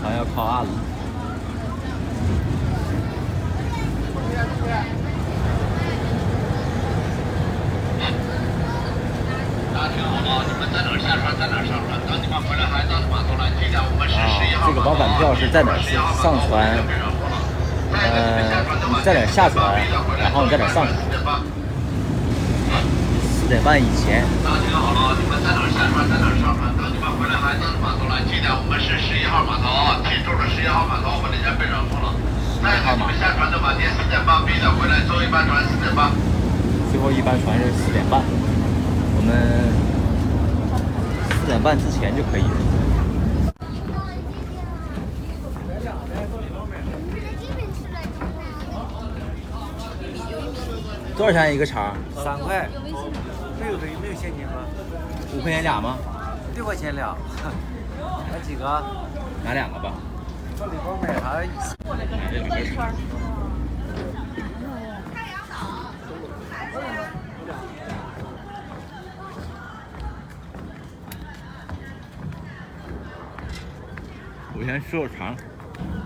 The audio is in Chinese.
船要靠岸了。大家听好了，你们在哪儿下船，在哪儿上船。当你们回来海岛的码头来，记得我们是11号码头。这个包板票是在哪儿上船？你在哪儿下船，然后你在哪儿上船。4点半以前。大家听好了，你们在哪儿下船，在哪儿上船。当你们回来海岛的码头来，记得我们是11号码头，记住了11号码头，我们那边被人封了。再一个你们下船的晚点4点半必须得回来，最后一班船4点半。最后一班船是4点半，我们4点半之前就可以了。多少钱一个肠？3块。没有现金吗？5块钱俩吗？6块钱俩。买几个？买2个吧。这里边买啥意思？买这里边肠。我先吃个肠。